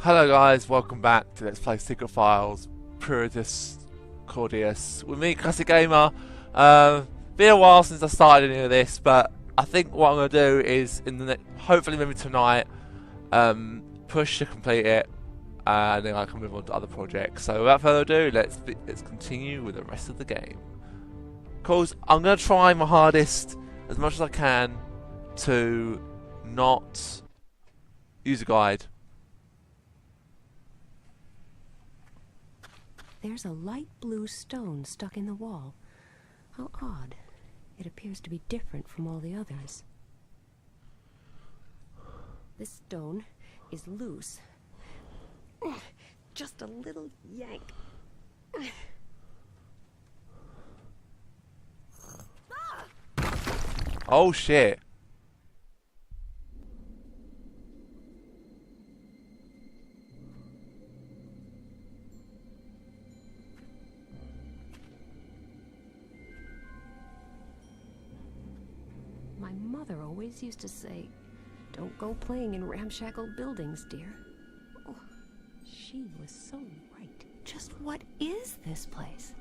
Hello guys, welcome back to Let's Play Secret Files, Puritas Cordis, with me, Classic Gamer. Been a while since I started any of this, but I think what I'm going to do is, hopefully maybe tonight, push to complete it, and then I can move on to other projects. So without further ado, let's continue with the rest of the game. Of course, I'm going to try my hardest, as much as I can, to not use a guide. There's a light blue stone stuck in the wall. How odd. It appears to be different from all the others. This stone is loose. Just a little yank. Oh shit. My mother always used to say, "Don't go playing in ramshackle buildings, dear." Oh, she was so right. Just what is this place?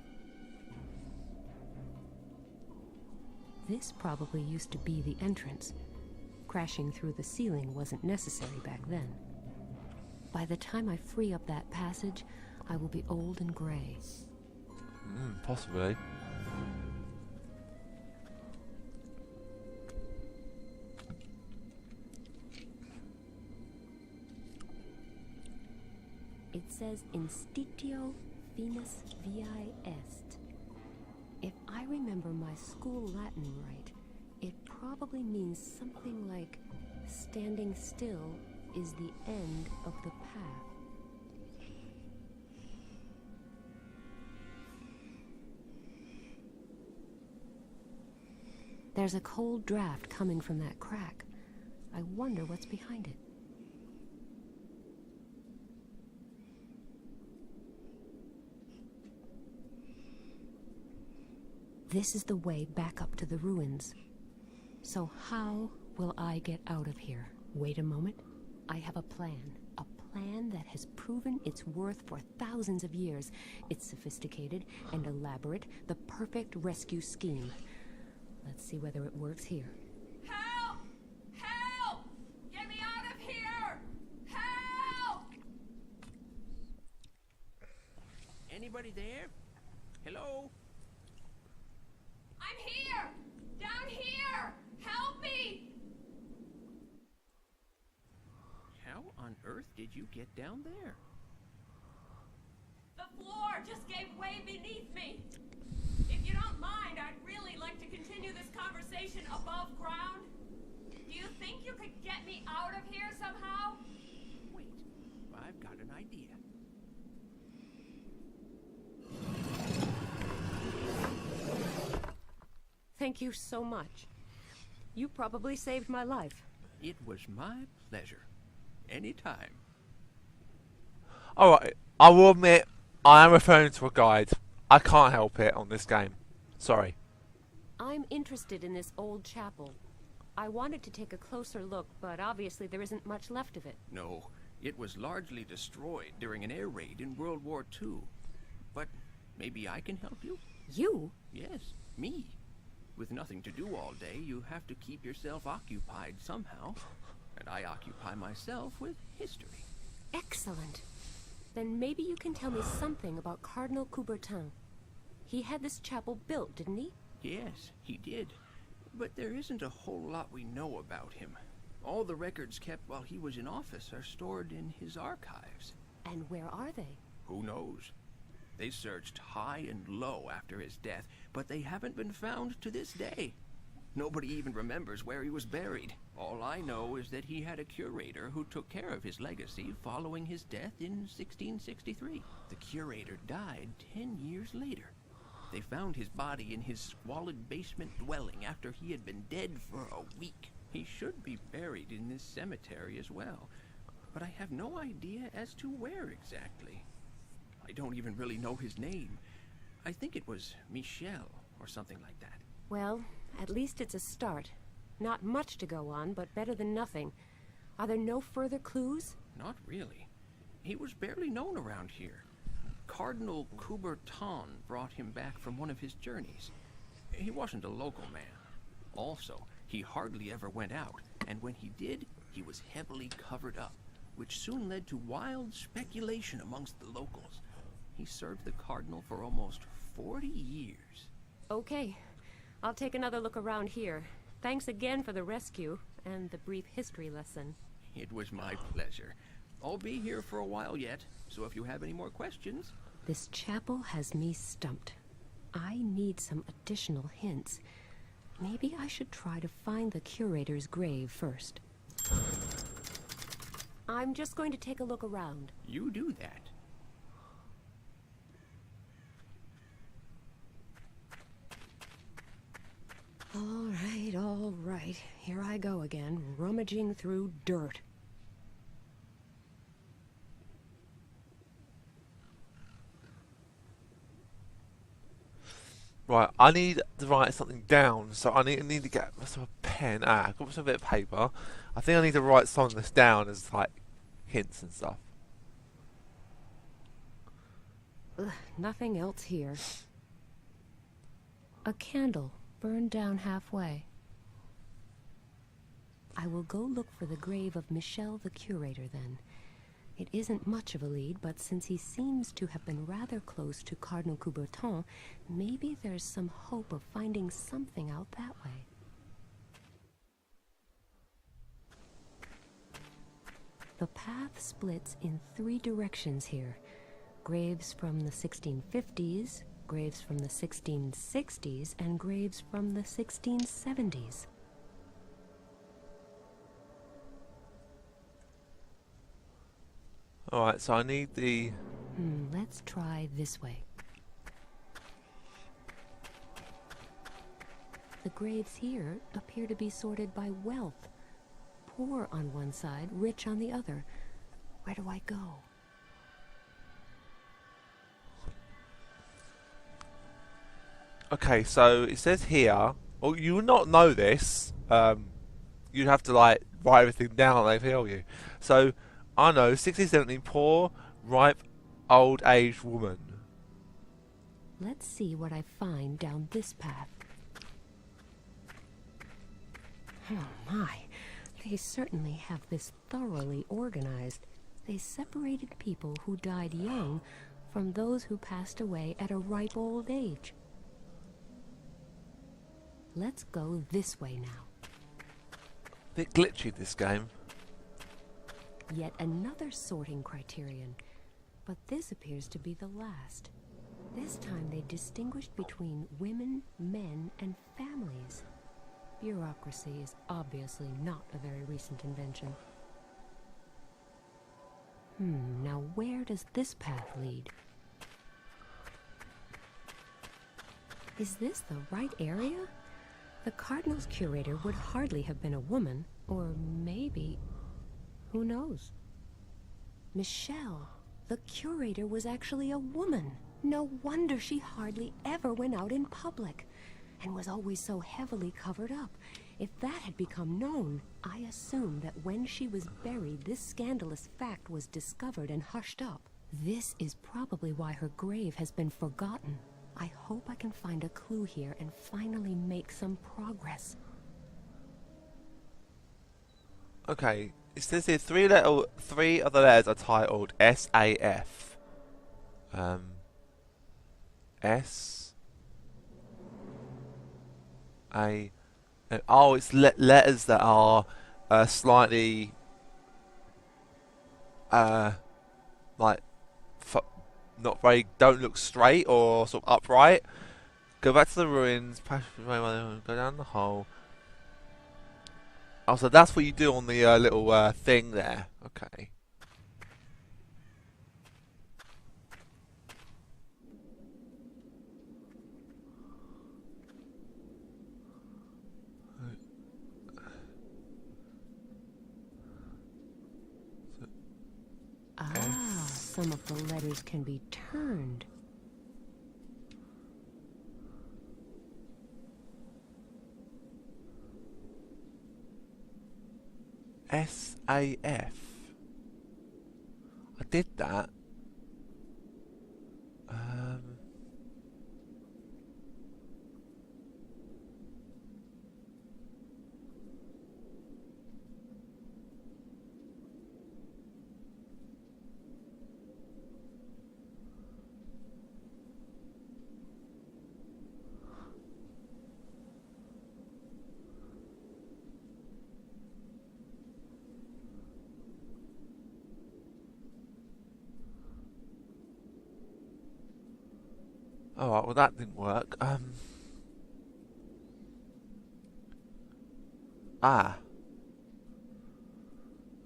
This probably used to be the entrance. Crashing through the ceiling wasn't necessary back then. By the time I free up that passage, I will be old and gray. Possibly. It says Institio Finis Viae Est. If I remember my school Latin right, it probably means something like standing still is the end of the path. There's a cold draft coming from that crack. I wonder what's behind it. This is the way back up to the ruins. So how will I get out of here? Wait a moment. I have a plan. A plan that has proven its worth for thousands of years. It's sophisticated and elaborate, the perfect rescue scheme. Let's see whether it works here. Help! Help! Get me out of here! Help! Anybody there? Hello? I'm here! Down here! Help me! How on earth did you get down there? The floor just gave way beneath me. If you don't mind, I'd really like to continue this conversation above ground. Do you think you could get me out of here somehow? Wait, I've got an idea. Thank you so much. You probably saved my life. It was my pleasure. Anytime. Alright, I will admit, I am referring to a guide. I can't help it on this game. Sorry. I'm interested in this old chapel. I wanted to take a closer look, but obviously there isn't much left of it. No, it was largely destroyed during an air raid in World War II. But maybe I can help you? You? Yes, me. With nothing to do all day, you have to keep yourself occupied somehow. And I occupy myself with history. Excellent. Then maybe you can tell me something about Cardinal Coubertin. He had this chapel built, didn't he? Yes, he did. But there isn't a whole lot we know about him. All the records kept while he was in office are stored in his archives. And where are they? Who knows? They searched high and low after his death, but they haven't been found to this day. Nobody even remembers where he was buried. All I know is that he had a curator who took care of his legacy following his death in 1663. The curator died 10 years later. They found his body in his squalid basement dwelling after he had been dead for a week. He should be buried in this cemetery as well, but I have no idea as to where exactly. I don't even really know his name. I think it was Michel or something like that. Well, at least it's a start. Not much to go on, but better than nothing. Are there no further clues? Not really. He was barely known around here. Cardinal Gruber brought him back from one of his journeys. He wasn't a local man. Also, he hardly ever went out, and when he did, he was heavily covered up, which soon led to wild speculation amongst the locals. He served the Cardinal for almost 40 years. Okay, I'll take another look around here. Thanks again for the rescue and the brief history lesson. It was my pleasure. I'll be here for a while yet, so if you have any more questions... This chapel has me stumped. I need some additional hints. Maybe I should try to find the curator's grave first. I'm just going to take a look around. You do that. All right. Here I go again, rummaging through dirt. Right, I need to write something down, so I need to get myself a pen. I've got myself a bit of paper. I think I need to write some of this down as, like, hints and stuff. Ugh, nothing else here. A candle burned down halfway. I will go look for the grave of Michel the curator then. It isn't much of a lead, but since he seems to have been rather close to Cardinal Coubertin, maybe there's some hope of finding something out that way. The path splits in 3 directions here. Graves from the 1650s, graves from the 1660s, and graves from the 1670s. Alright, so I need the... Let's try this way. The graves here appear to be sorted by wealth. Poor on one side, rich on the other. Where do I go? Okay, so it says here... Oh, you will not know this. You'd have to, like, write everything down and they tell you. So... I know, 60-70, poor, ripe, old-aged woman. Let's see what I find down this path. Oh my, they certainly have this thoroughly organized. They separated people who died young from those who passed away at a ripe old age. Let's go this way now. Bit glitchy, this game. Yet another sorting criterion, but this appears to be the last. This time they distinguished between women, men, and families. Bureaucracy is obviously not a very recent invention. Now where does this path lead? Is this the right area? The Cardinal's curator would hardly have been a woman, or maybe... Who knows? Michelle, the curator, was actually a woman. No wonder she hardly ever went out in public, and was always so heavily covered up. If that had become known, I assume that when she was buried, this scandalous fact was discovered and hushed up. This is probably why her grave has been forgotten. I hope I can find a clue here and finally make some progress. Okay, it says here 3 of the letters are titled S-A-F. S-A... Oh, it's letters that are slightly... like... not very... don't look straight or sort of upright. Go back to the ruins, go down the hole. Oh, so that's what you do on the little thing there. Okay. Some of the letters can be turned. S-A-F. I did that. Alright, well that didn't work.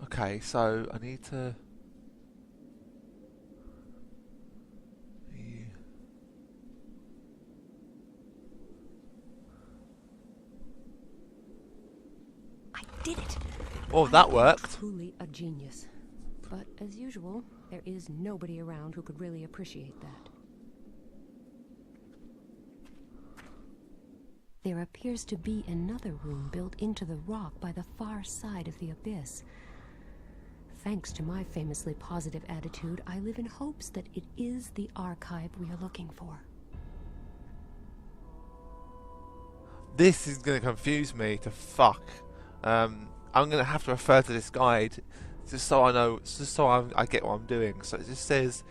Okay, so I need to... I did it! Oh, that worked. Truly a genius. But as usual, there is nobody around who could really appreciate that. There appears to be another room built into the rock by the far side of the abyss. Thanks to my famously positive attitude, I live in hopes that it is the archive we are looking for. This is going to confuse me to fuck. I'm going to have to refer to this guide just so I know, just so I get what I'm doing. So it just says,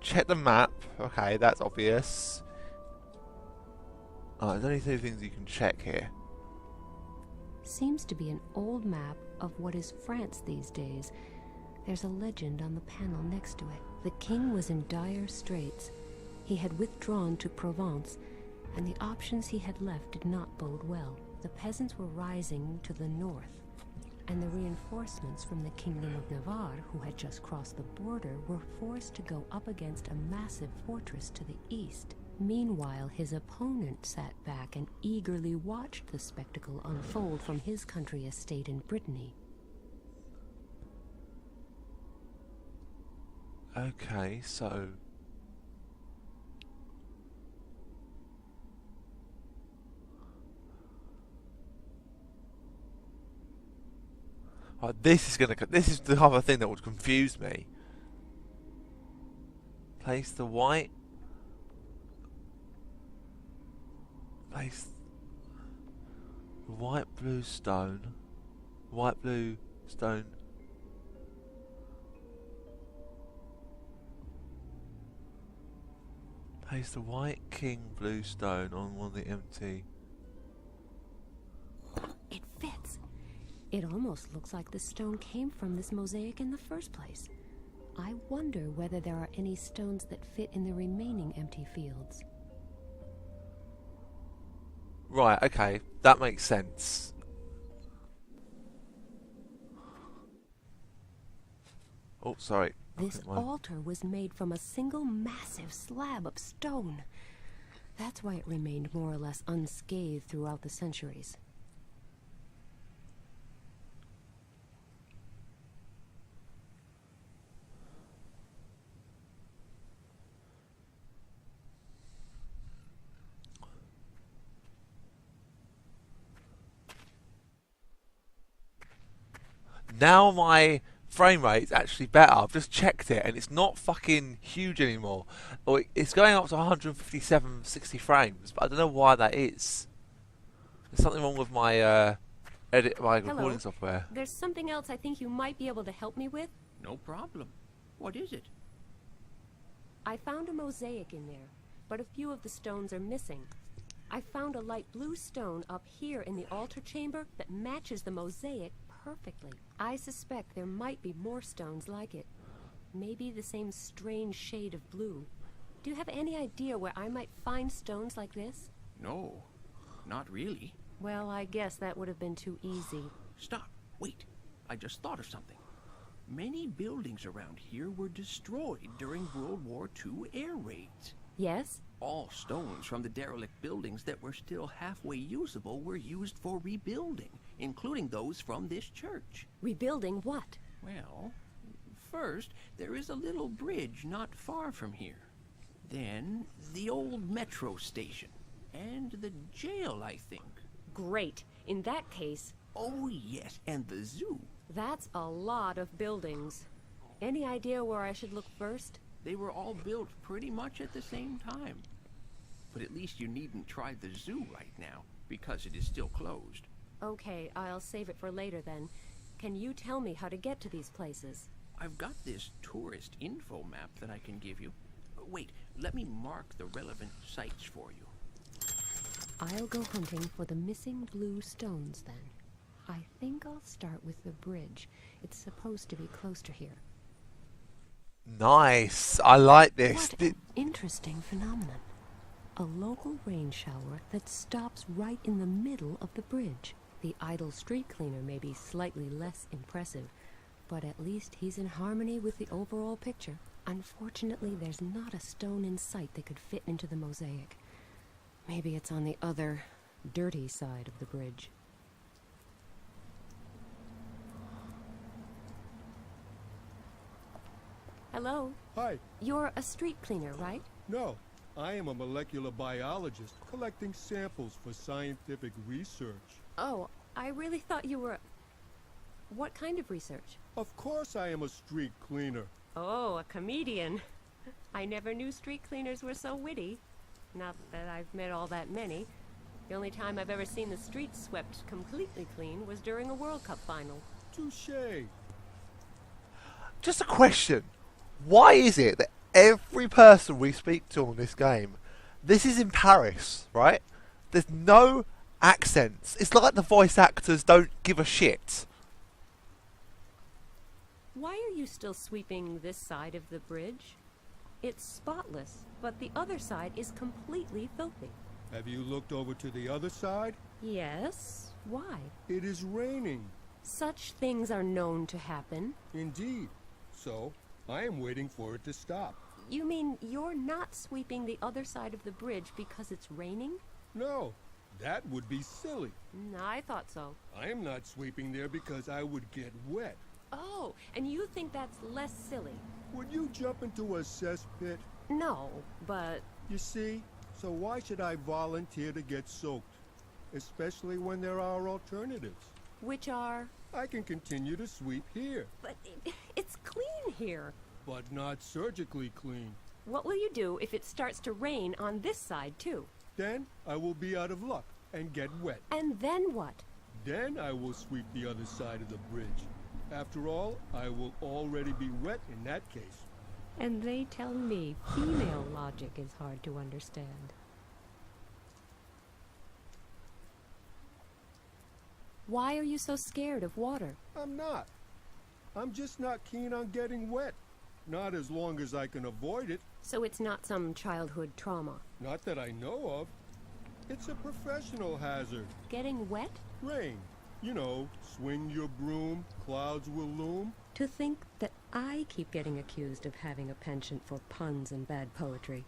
check the map. Okay, that's obvious. Oh, there's only 2 things you can check here. Seems to be an old map of what is France these days. There's a legend on the panel next to it. The king was in dire straits. He had withdrawn to Provence, and the options he had left did not bode well. The peasants were rising to the north, and the reinforcements from the Kingdom of Navarre, who had just crossed the border, were forced to go up against a massive fortress to the east. Meanwhile, his opponent sat back and eagerly watched the spectacle unfold from his country estate in Brittany. Okay, so... Oh, this is the type of thing that would confuse me. Place the white... Place white blue stone. White blue stone. Place the white king blue stone on one of the empty. It fits. It almost looks like the stone came from this mosaic in the first place. I wonder whether there are any stones that fit in the remaining empty fields. Right, okay, that makes sense. Oh, sorry. This altar was made from a single massive slab of stone. That's why it remained more or less unscathed throughout the centuries. Now my frame rate's actually better. I've just checked it and it's not fucking huge anymore. Or it's going up to 157, 60 frames, but I don't know why that is. There's something wrong with my recording software. There's something else I think you might be able to help me with. No problem. What is it? I found a mosaic in there, but a few of the stones are missing. I found a light blue stone up here in the altar chamber that matches the mosaic perfectly. I suspect there might be more stones like it. Maybe the same strange shade of blue. Do you have any idea where I might find stones like this? No, not really. Well, I guess that would have been too easy. Stop. Wait. I just thought of something. Many buildings around here were destroyed during World War II air raids. Yes? All stones from the derelict buildings that were still halfway usable were used for rebuilding, including those from this church. Rebuilding what? Well, first, there is a little bridge not far from here. Then, the old metro station. And the jail, I think. Great. In that case... Oh, yes, and the zoo. That's a lot of buildings. Any idea where I should look first? They were all built pretty much at the same time. But at least you needn't try the zoo right now, because it is still closed. Okay, I'll save it for later then. Can you tell me how to get to these places? I've got this tourist info map that I can give you. Wait, let me mark the relevant sites for you. I'll go hunting for the missing blue stones then. I think I'll start with the bridge. It's supposed to be close to here. Nice. I like this. What an interesting phenomenon. A local rain shower that stops right in the middle of the bridge. The idle street cleaner may be slightly less impressive, but at least he's in harmony with the overall picture. Unfortunately, there's not a stone in sight that could fit into the mosaic. Maybe it's on the other, dirty side of the bridge. Hello? Hi. You're a street cleaner, right? No, I am a molecular biologist collecting samples for scientific research. Oh, I really thought you were... What kind of research? Of course I am a street cleaner. Oh, a comedian. I never knew street cleaners were so witty. Not that I've met all that many. The only time I've ever seen the streets swept completely clean was during a World Cup final. Touché. Just a question. Why is it that every person we speak to on this game, this is in Paris, right? There's no accents. It's like the voice actors don't give a shit. Why are you still sweeping this side of the bridge? It's spotless, but the other side is completely filthy. Have you looked over to the other side? Yes? Why? It is raining. Such things are known to happen. Indeed. So, I am waiting for it to stop. You mean you're not sweeping the other side of the bridge because it's raining? No, that would be silly. I thought so. I am not sweeping there because I would get wet. Oh, and you think that's less silly? Would you jump into a cesspit? No, but... You see, so why should I volunteer to get soaked? Especially when there are alternatives. Which are? I can continue to sweep here. But it's clean here. But not surgically clean. What will you do if it starts to rain on this side, too? Then I will be out of luck and get wet. And then what? Then I will sweep the other side of the bridge. After all, I will already be wet in that case. And they tell me female logic is hard to understand. Why are you so scared of water? I'm not. I'm just not keen on getting wet. Not as long as I can avoid it. So it's not some childhood trauma? Not that I know of. It's a professional hazard. Getting wet? Rain. You know, swing your broom, clouds will loom. To think that I keep getting accused of having a penchant for puns and bad poetry.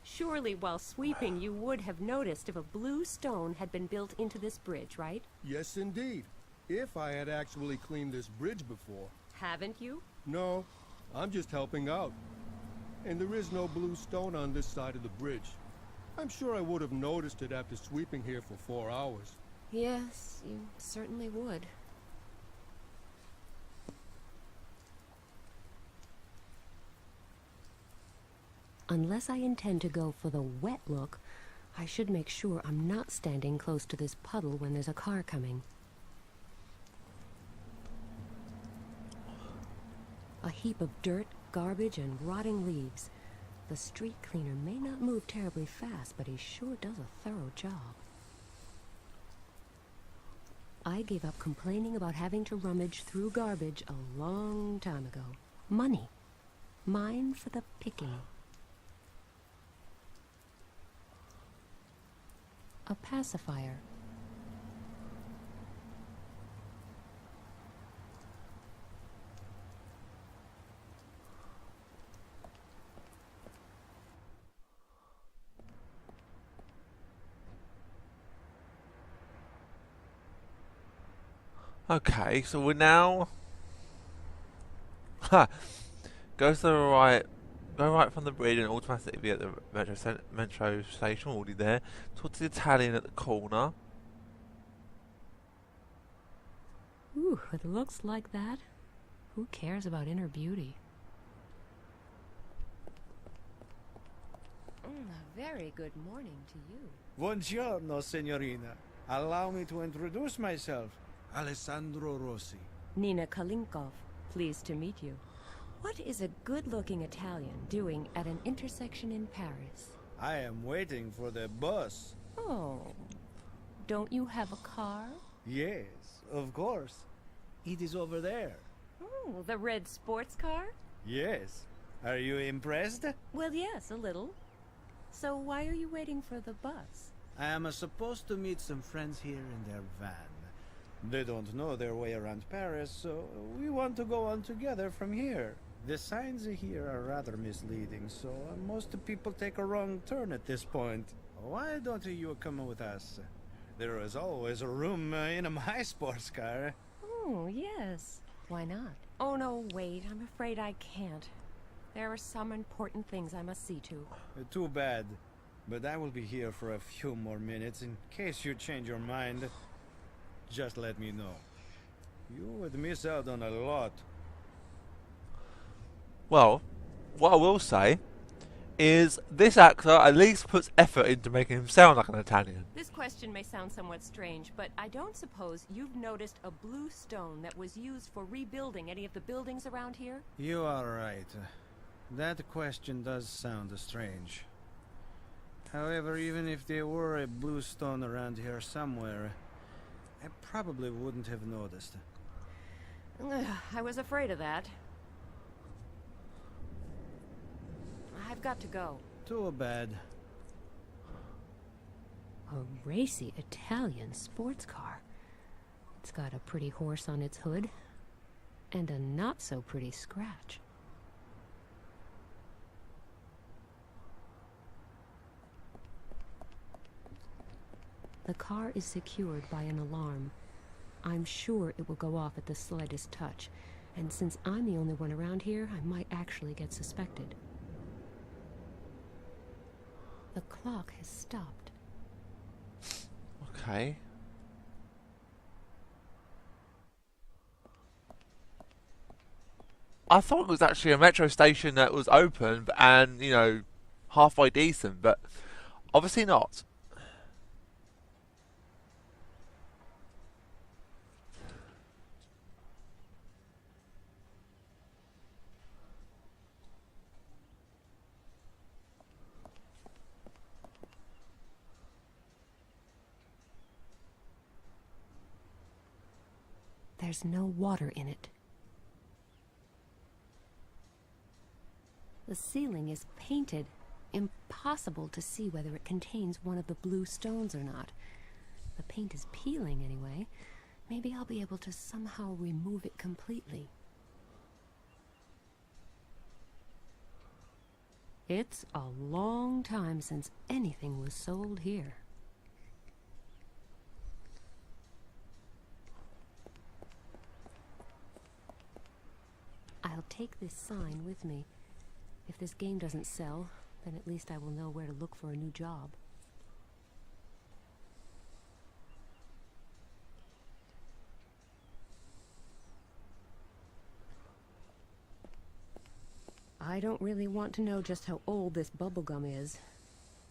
Surely while sweeping you would have noticed if a blue stone had been built into this bridge, right? Yes, indeed. If I had actually cleaned this bridge before. Haven't you? No, I'm just helping out. And there is no blue stone on this side of the bridge. I'm sure I would have noticed it after sweeping here for 4 hours. Yes, you certainly would. Unless I intend to go for the wet look, I should make sure I'm not standing close to this puddle when there's a car coming. A heap of dirt, garbage, and rotting leaves. The street cleaner may not move terribly fast, but he sure does a thorough job. I gave up complaining about having to rummage through garbage a long time ago. Money. Mine for the picking. A pacifier. Okay, so we're now... Ha! Go to the right. Go right from the bridge and automatically be at the metro station, already there. Talk to the Italian at the corner. Ooh, it looks like that. Who cares about inner beauty? A very good morning to you. Buongiorno, signorina. Allow me to introduce myself. Alessandro Rossi. Nina Kalenkov, pleased to meet you. What is a good-looking Italian doing at an intersection in Paris? I am waiting for the bus. Oh, don't you have a car? Yes, of course. It is over there. Oh, the red sports car? Yes. Are you impressed? Well, yes, a little. So why are you waiting for the bus? I am supposed to meet some friends here in their van. They don't know their way around Paris, so we want to go on together from here. The signs here are rather misleading, so most people take a wrong turn at this point. Why don't you come with us? There is always a room in my sports car. Oh, yes. Why not? Oh, no, wait. I'm afraid I can't. There are some important things I must see to. Too bad. But I will be here for a few more minutes in case you change your mind. Just let me know. You would miss out on a lot. Well, what I will say is this actor at least puts effort into making him sound like an Italian. This question may sound somewhat strange, but I don't suppose you've noticed a blue stone that was used for rebuilding any of the buildings around here? You are right. That question does sound strange. However, even if there were a blue stone around here somewhere, I probably wouldn't have noticed. I was afraid of that. I've got to go. Too bad. A racy Italian sports car. It's got a pretty horse on its hood, and a not-so-pretty scratch. The car is secured by an alarm. I'm sure it will go off at the slightest touch, and since I'm the only one around here, I might actually get suspected. The clock has stopped. Okay. I thought it was actually a metro station that was open and, you know, halfway decent, but obviously not. There's no water in it. The ceiling is painted. Impossible to see whether it contains one of the blue stones or not. The paint is peeling anyway. Maybe I'll be able to somehow remove it completely. It's a long time since anything was sold here. I'll take this sign with me. If this game doesn't sell, then at least I will know where to look for a new job. I don't really want to know just how old this bubblegum is.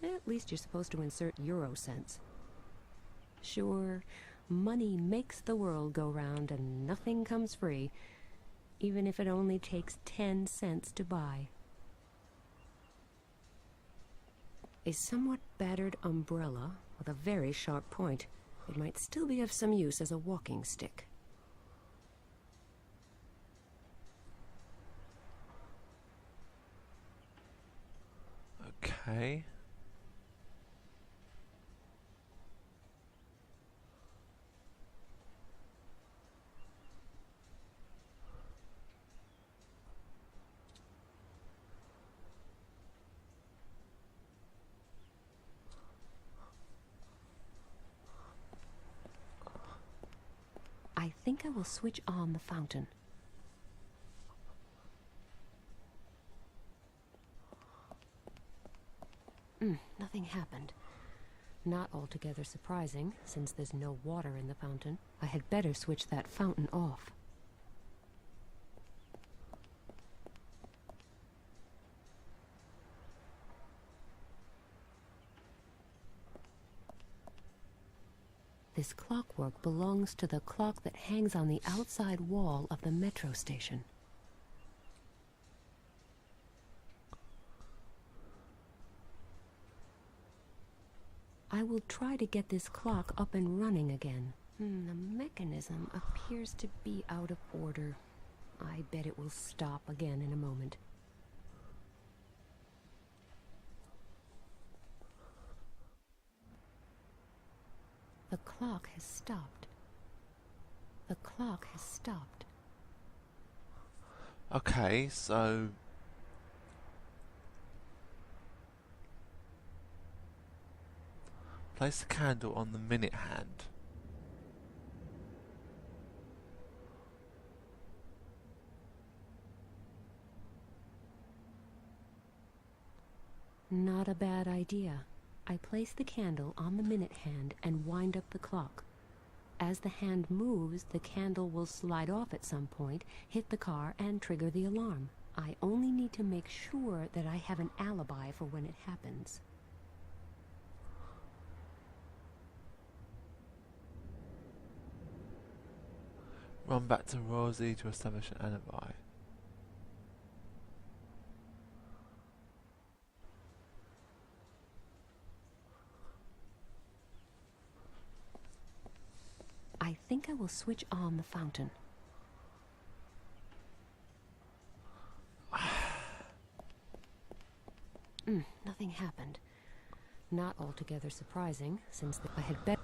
At least you're supposed to insert euro cents. Sure, money makes the world go round and nothing comes free, even if it only takes 10 cents to buy. A somewhat battered umbrella with a very sharp point. It might still be of some use as a walking stick. Okay. I think I will switch on the fountain. Nothing happened. Not altogether surprising, since there's no water in the fountain. I had better switch that fountain off. This clockwork belongs to the clock that hangs on the outside wall of the metro station. I will try to get this clock up and running again. The mechanism appears to be out of order. I bet it will stop again in a moment. The clock has stopped. The clock has stopped. Okay, so... place the candle on the minute hand. Not a bad idea. I place the candle on the minute hand and wind up the clock. As the hand moves, the candle will slide off at some point, hit the car, and trigger the alarm. I only need to make sure that I have an alibi for when it happens. Run back to Rosie to establish an alibi. I think I will switch on the fountain. Nothing happened. Not altogether surprising, since I had better.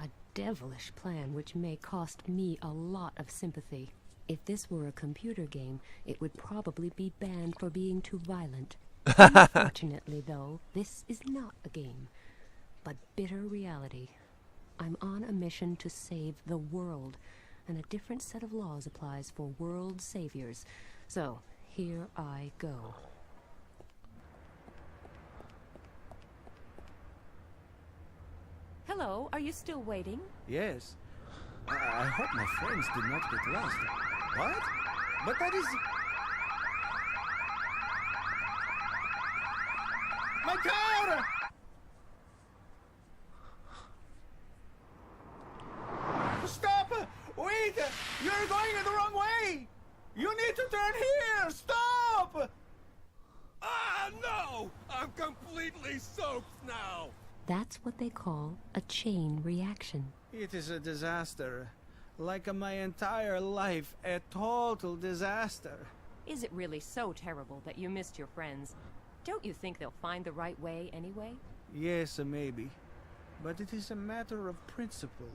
A devilish plan which may cost me a lot of sympathy. If this were a computer game, it would probably be banned for being too violent. Unfortunately, though, this is not a game, but bitter reality. I'm on a mission to save the world, and a different set of laws applies for world saviors. So, here I go. Hello, are you still waiting? Yes. I hope my friends did not get lost. What? But that is... My car! Stop! Wait! You're going in the wrong way! You need to turn here! Stop! Ah, no! I'm completely soaked now! That's what they call a chain reaction. It is a disaster. Like my entire life, a total disaster. Is it really so terrible that you missed your friends? Don't you think they'll find the right way anyway? Yes, maybe. But it is a matter of principle.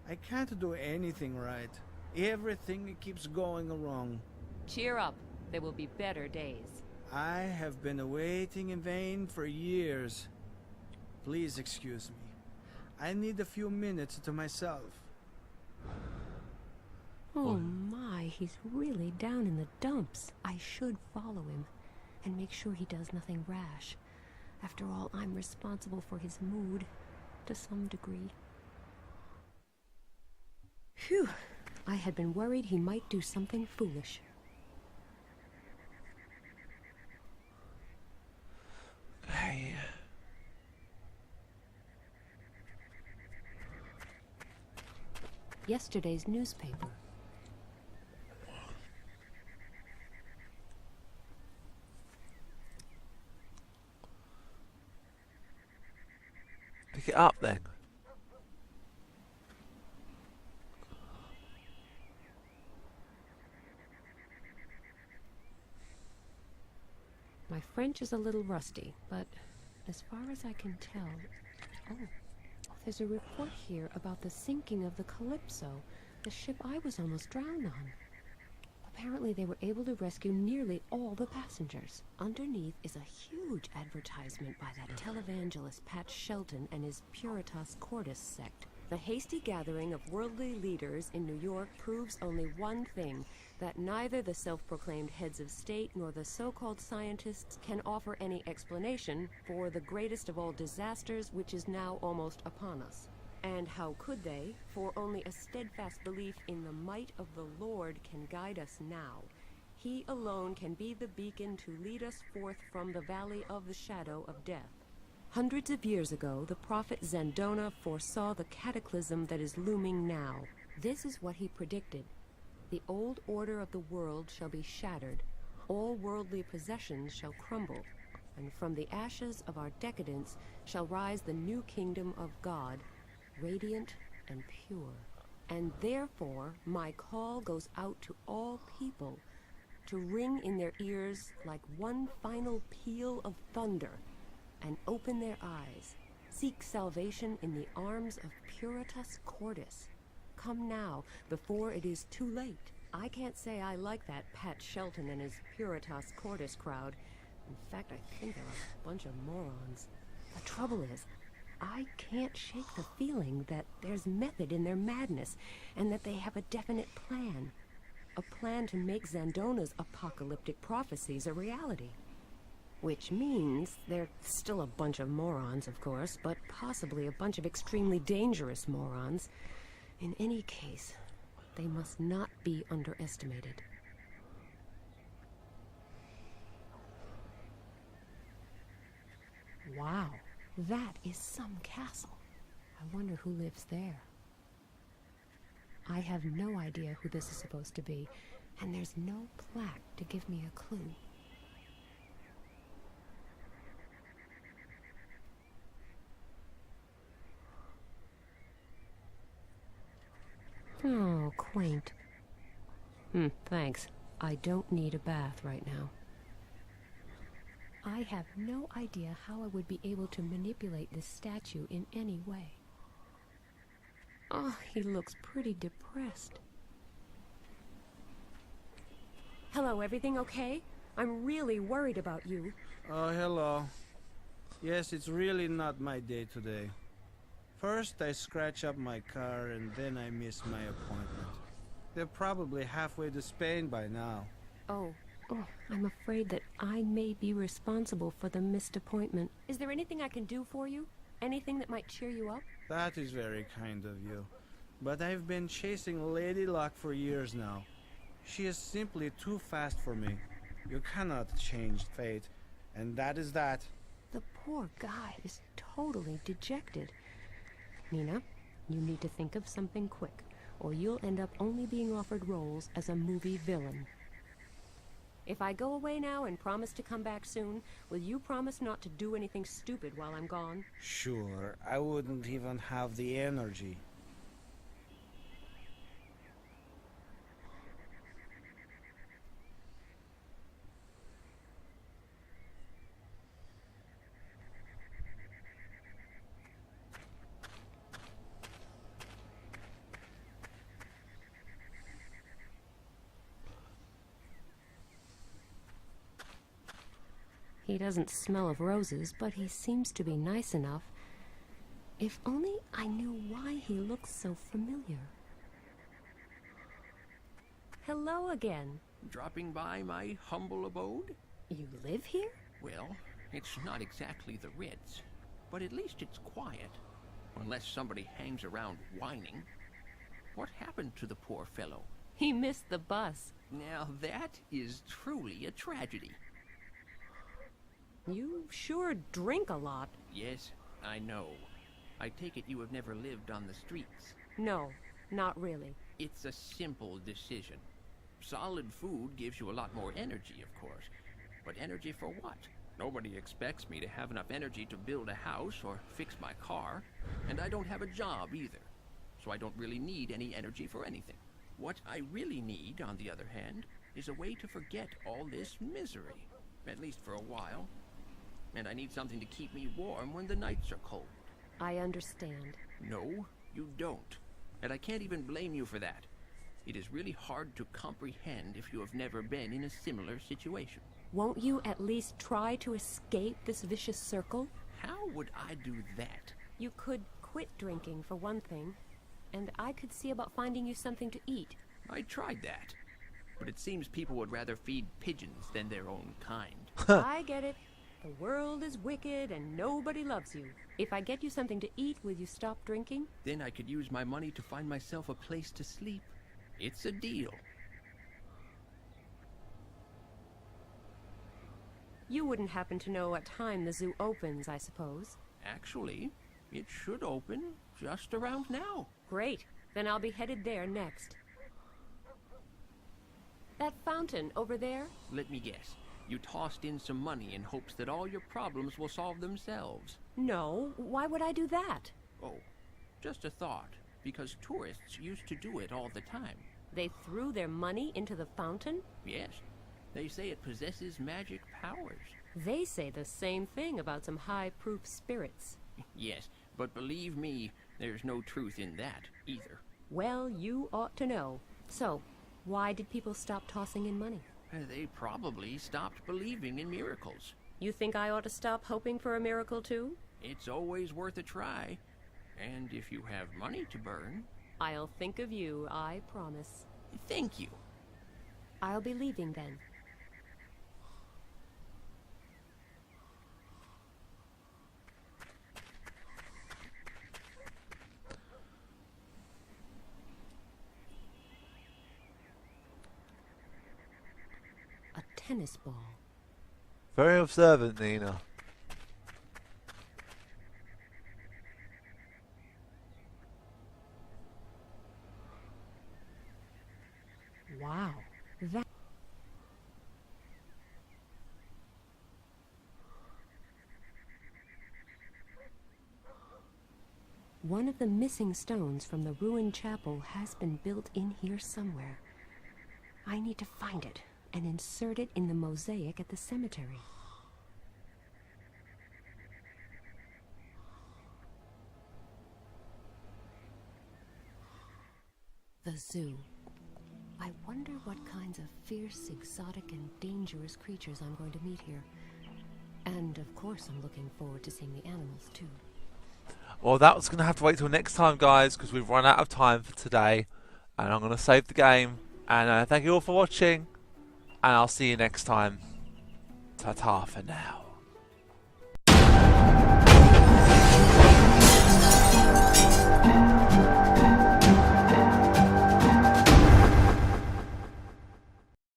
I can't do anything right. Everything keeps going wrong. Cheer up. There will be better days. I have been waiting in vain for years. Please excuse me. I need a few minutes to myself. Oh my, he's really down in the dumps. I should follow him and make sure he does nothing rash. After all, I'm responsible for his mood, to some degree. Phew, I had been worried he might do something foolish. Hey. Yesterday's newspaper. Pick it up then. My French is a little rusty, but as far as I can tell... Oh, there's a report here about the sinking of the Calypso, the ship I was almost drowned on. Apparently they were able to rescue nearly all the passengers. Underneath is a huge advertisement by that televangelist Pat Shelton and his Puritas Cordis sect. The hasty gathering of worldly leaders in New York proves only one thing, that neither the self-proclaimed heads of state nor the so-called scientists can offer any explanation for the greatest of all disasters which is now almost upon us. And how could they? For only a steadfast belief in the might of the Lord can guide us now. He alone can be the beacon to lead us forth from the valley of the shadow of death. Hundreds of years ago, the prophet Zandona foresaw the cataclysm that is looming now. This is what he predicted. The old order of the world shall be shattered. All worldly possessions shall crumble. And from the ashes of our decadence shall rise the new kingdom of God, radiant and pure. And therefore, my call goes out to all people, to ring in their ears like one final peal of thunder, and open their eyes. Seek salvation in the arms of Puritas Cordis. Come now, before it is too late. I can't say I like that Pat Shelton and his Puritas Cordis crowd. In fact, I think they're a bunch of morons. The trouble is, I can't shake the feeling that there's method in their madness, and that they have a definite plan. A plan to make Zandona's apocalyptic prophecies a reality. Which means they're still a bunch of morons, of course, but possibly a bunch of extremely dangerous morons. In any case, they must not be underestimated. Wow, that is some castle. I wonder who lives there. I have no idea who this is supposed to be, and there's no plaque to give me a clue. Oh, quaint. Thanks. I don't need a bath right now. I have no idea how I would be able to manipulate this statue in any way. Oh, he looks pretty depressed. Hello, everything okay? I'm really worried about you. Oh, hello. Yes, it's really not my day today. First, I scratch up my car, and then I miss my appointment. They're probably halfway to Spain by now. Oh, I'm afraid that I may be responsible for the missed appointment. Is there anything I can do for you? Anything that might cheer you up? That is very kind of you. But I've been chasing Lady Luck for years now. She is simply too fast for me. You cannot change fate, and that is that. The poor guy is totally dejected. Nina, you need to think of something quick, or you'll end up only being offered roles as a movie villain. If I go away now and promise to come back soon, will you promise not to do anything stupid while I'm gone? Sure, I wouldn't even have the energy. He doesn't smell of roses, but he seems to be nice enough. If only I knew why he looks so familiar. Hello again. Dropping by my humble abode? You live here? Well, it's not exactly the Ritz, but at least it's quiet. Unless somebody hangs around whining. What happened to the poor fellow? He missed the bus. Now that is truly a tragedy. You sure drink a lot. Yes, I know. I take it you have never lived on the streets. No, not really. It's a simple decision. Solid food gives you a lot more energy, of course. But energy for what? Nobody expects me to have enough energy to build a house or fix my car. And I don't have a job either. So I don't really need any energy for anything. What I really need, on the other hand, is a way to forget all this misery. At least for a while. And I need something to keep me warm when the nights are cold. I understand. No, you don't. And I can't even blame you for that. It is really hard to comprehend if you have never been in a similar situation. Won't you at least try to escape this vicious circle? How would I do that? You could quit drinking, for one thing. And I could see about finding you something to eat. I tried that. But it seems people would rather feed pigeons than their own kind. I get it. The world is wicked and nobody loves you. If I get you something to eat, will you stop drinking? Then I could use my money to find myself a place to sleep. It's a deal. You wouldn't happen to know what time the zoo opens, I suppose. Actually, it should open just around now. Great. Then I'll be headed there next. That fountain over there? Let me guess. You tossed in some money in hopes that all your problems will solve themselves. No. Why would I do that? Oh, just a thought. Because tourists used to do it all the time. They threw their money into the fountain? Yes. They say it possesses magic powers. They say the same thing about some high-proof spirits. Yes, but believe me, there's no truth in that either. Well, you ought to know. So, why did people stop tossing in money? They probably stopped believing in miracles. You think I ought to stop hoping for a miracle too? It's always worth a try. And if you have money to burn... I'll think of you, I promise. Thank you. I'll be leaving then. A tennis ball. Very observant, Nina. Wow. That... One of the missing stones from the ruined chapel has been built in here somewhere. I need to find it and insert it in the mosaic at the cemetery. The zoo. I wonder what kinds of fierce, exotic, and dangerous creatures I'm going to meet here. And, of course, I'm looking forward to seeing the animals, too. Well, that's going to have to wait till next time, guys, because we've run out of time for today. And I'm going to save the game. And thank you all for watching. And I'll see you next time. Ta-ta for now.